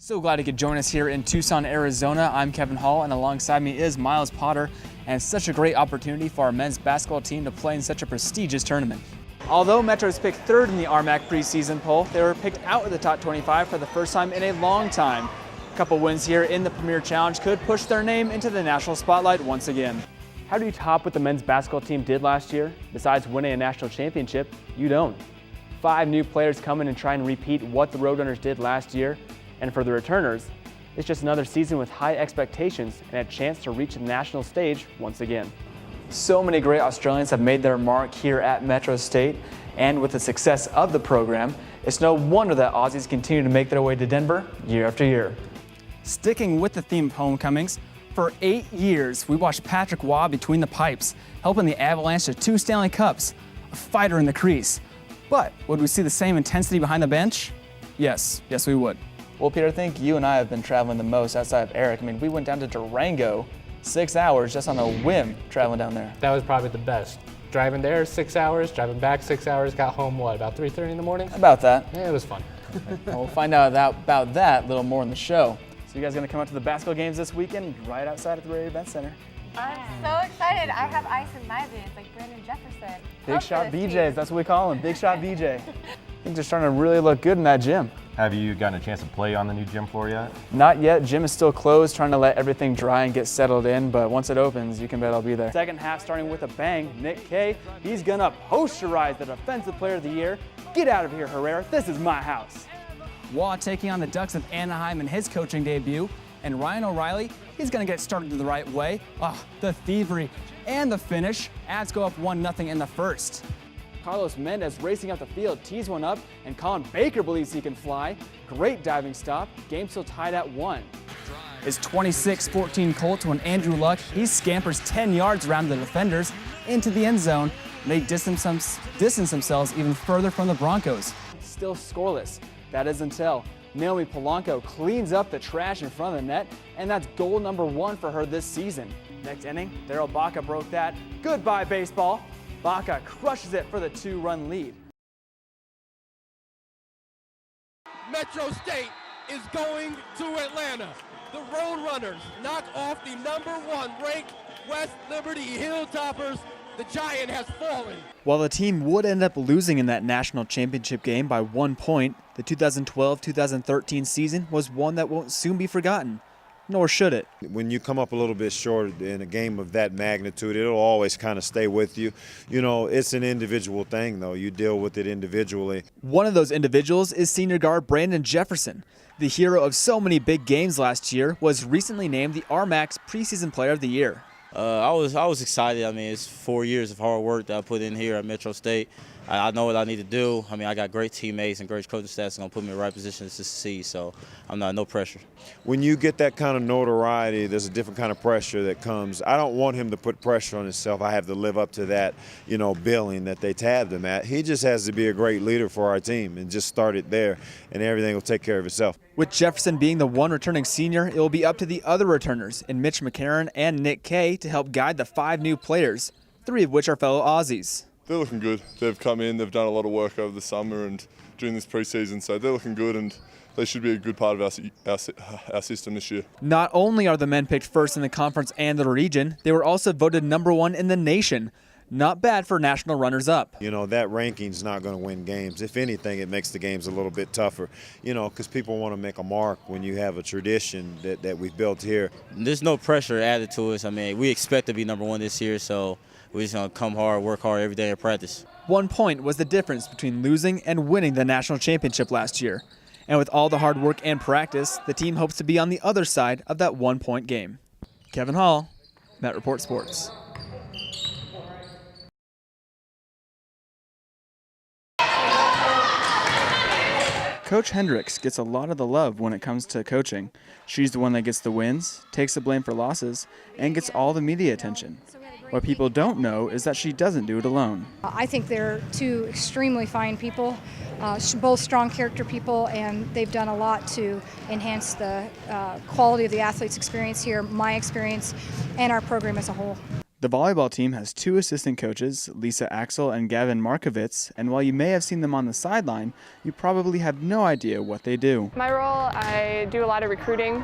So glad you could join us here in Tucson, Arizona. I'm Kevin Hall, and alongside me is Miles Potter, and it's such a great opportunity for our men's basketball team to play in such a prestigious tournament. Although Metro was picked third in the RMAC preseason poll, they were picked out of the top 25 for the first time in a long time. A couple wins here in the Premier Challenge could push their name into the national spotlight once again. How do you top what the men's basketball team did last year? Besides winning a national championship, you don't. 5 new players come in and try and repeat what the Roadrunners did last year. And for the returners, it's just another season with high expectations and a chance to reach the national stage once again. So many great Australians have made their mark here at Metro State, and with the success of the program, it's no wonder that Aussies continue to make their way to Denver year after year. Sticking with the theme of homecomings, for 8 years we watched Patrick Waugh between the pipes, helping the Avalanche to 2 Stanley Cups, a fighter in the crease. But would we see the same intensity behind the bench? Yes we would. Well, Peter, I think you and I have been traveling the most outside of Eric. I mean, we went down to Durango 6 hours just on a whim traveling down there. That was probably the best. Driving there 6 hours, driving back 6 hours, got home, what, about 3:30 in the morning? About that. Yeah, it was fun. We'll find out about that a little more in the show. So you guys gonna come out to the basketball games this weekend right outside at the Rary Event Center. I'm so excited. I have ice in my veins like Brandon Jefferson. Big Shot BJs, that's what we call him, Big Shot BJ. Things are starting to really look good in that gym. Have you gotten a chance to play on the new gym floor yet? Not yet. Gym is still closed, trying to let everything dry and get settled in, but once it opens, you can bet I'll be there. Second half starting with a bang. Nick K, he's gonna posterize the Defensive Player of the Year. Get out of here, Herrera. This is my house. Waugh taking on the Ducks of Anaheim in his coaching debut. And Ryan O'Reilly, he's gonna get started the right way. The thievery and the finish. Avs go up 1-0 in the first. Carlos Mendez racing up the field, tees one up, and Colin Baker believes he can fly. Great diving stop. Game still tied at 1. It's 26-14 Colts when Andrew Luck, he scampers 10 yards around the defenders into the end zone. And they distance themselves even further from the Broncos. Still scoreless. That is until Naomi Polanco cleans up the trash in front of the net, and that's goal number 1 for her this season. Next inning, Daryl Baca broke that. Goodbye, baseball. Baca crushes it for the 2-run lead. Metro State is going to Atlanta. The Roadrunners knock off the #1 ranked West Liberty Hilltoppers. The giant has fallen. While the team would end up losing in that national championship game by 1 point, the 2012-2013 season was one that won't soon be forgotten. Nor should it. When you come up a little bit short in a game of that magnitude, it'll always kind of stay with you. You know, it's an individual thing, though. You deal with it individually. One of those individuals is senior guard Brandon Jefferson. The hero of so many big games last year was recently named the RMAC's Preseason Player of the Year. I was excited. I mean, it's 4 years of hard work that I put in here at Metro State. I know what I need to do. I mean, I got great teammates and great coaching staff that's going to put me in the right position to succeed, so no pressure. When you get that kind of notoriety, there's a different kind of pressure that comes. I don't want him to put pressure on himself. I have to live up to that, billing that they tabbed him at. He just has to be a great leader for our team and just start it there, and everything will take care of itself. With Jefferson being the one returning senior, it will be up to the other returners in Mitch McCarron and Nick Kay to help guide the 5 new players, 3 of which are fellow Aussies. They're looking good. They've come in, they've done a lot of work over the summer and during this preseason, so they're looking good and they should be a good part of our system this year. Not only are the men picked first in the conference and the region, they were also voted #1 in the nation. Not bad for national runners-up. That ranking's not going to win games. If anything, it makes the games a little bit tougher, because people want to make a mark when you have a tradition that we've built here. There's no pressure added to us. I mean, we expect to be #1 this year, so we're just going to come hard, work hard every day in practice. 1 point was the difference between losing and winning the national championship last year. And with all the hard work and practice, the team hopes to be on the other side of that 1-point game. Kevin Hall, Met Report Sports. Coach Hendricks gets a lot of the love when it comes to coaching. She's the one that gets the wins, takes the blame for losses, and gets all the media attention. What people don't know is that she doesn't do it alone. I think they're 2 extremely fine people, both strong character people, and they've done a lot to enhance the quality of the athletes' experience here, my experience, and our program as a whole. The volleyball team has 2 assistant coaches, Lisa Axel and Gavin Markovitz, and while you may have seen them on the sideline, you probably have no idea what they do. My role, I do a lot of recruiting.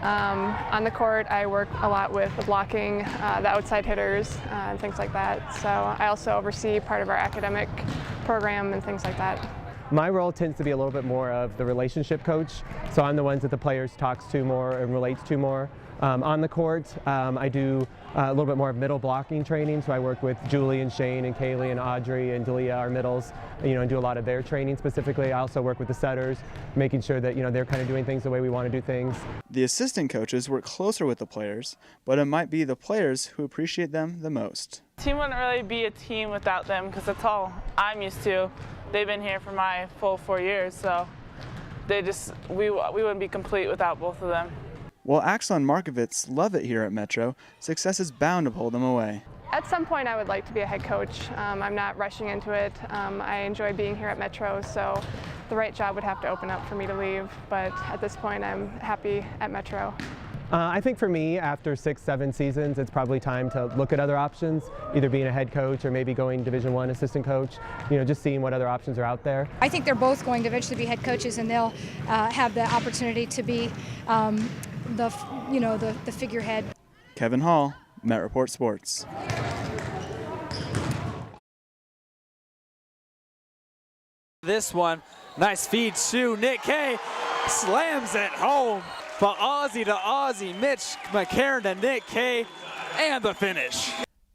On the court, I work a lot with blocking, the outside hitters, and things like that. So I also oversee part of our academic program and things like that. My role tends to be a little bit more of the relationship coach, so I'm the ones that the players talks to more and relates to more. On the court, I do a little bit more of middle blocking training, so I work with Julie and Shane and Kaylee and Audrey and Dalia, our middles, and do a lot of their training specifically. I also work with the setters, making sure that they're kind of doing things the way we want to do things. The assistant coaches work closer with the players, but it might be the players who appreciate them the most. Team wouldn't really be a team without them because that's all I'm used to. They've been here for my full 4 years, so we wouldn't be complete without both of them. While Axel and Markovitz love it here at Metro, success is bound to pull them away. At some point, I would like to be a head coach. I'm not rushing into it. I enjoy being here at Metro, so the right job would have to open up for me to leave. But at this point, I'm happy at Metro. I think for me, after 6-7 seasons, it's probably time to look at other options, either being a head coach or maybe going Division I assistant coach, just seeing what other options are out there. I think they're both going to eventually be head coaches, and they'll have the opportunity to be the figurehead. Kevin Hall, Met Report Sports. This one, nice feed to Nick Kay, slams it home. But Aussie to Aussie, Mitch McCarron to Nick Kay, and the finish.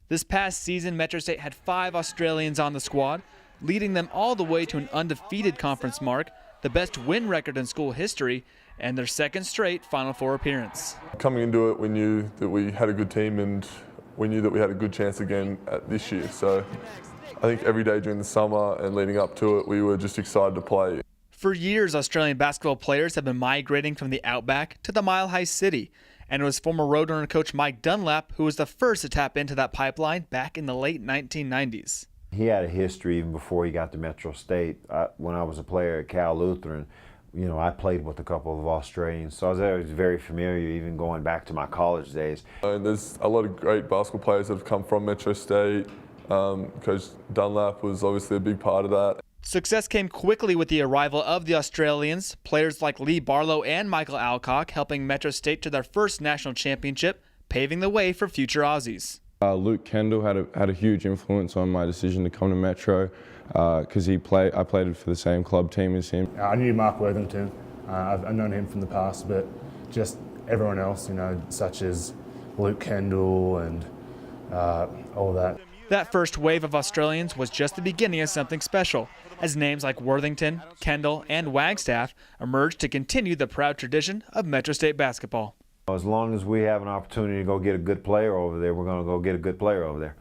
This past season, Metro State had 5 Australians on the squad, leading them all the way to an undefeated conference mark, the best win record in school history, and their second straight Final Four appearance. Coming into it, we knew that we had a good team and we knew that we had a good chance again at this year. So I think every day during the summer and leading up to it, we were just excited to play. For years, Australian basketball players have been migrating from the Outback to the Mile High City, and it was former Roadrunner coach Mike Dunlap who was the first to tap into that pipeline back in the late 1990s. He had a history even before he got to Metro State. When I was a player at Cal Lutheran, I played with a couple of Australians, so I was very familiar even going back to my college days. And there's a lot of great basketball players that have come from Metro State. Coach Dunlap was obviously a big part of that. Success came quickly with the arrival of the Australians, players like Lee Barlow and Michael Alcock helping Metro State to their first national championship, paving the way for future Aussies. Luke Kendall had a huge influence on my decision to come to Metro because I played for the same club team as him. I knew Mark Worthington. I've known him from the past, but just everyone else, such as Luke Kendall and all that. That first wave of Australians was just the beginning of something special, as names like Worthington, Kendall, and Wagstaff emerged to continue the proud tradition of Metro State basketball. As long as we have an opportunity to go get a good player over there, we're going to go get a good player over there.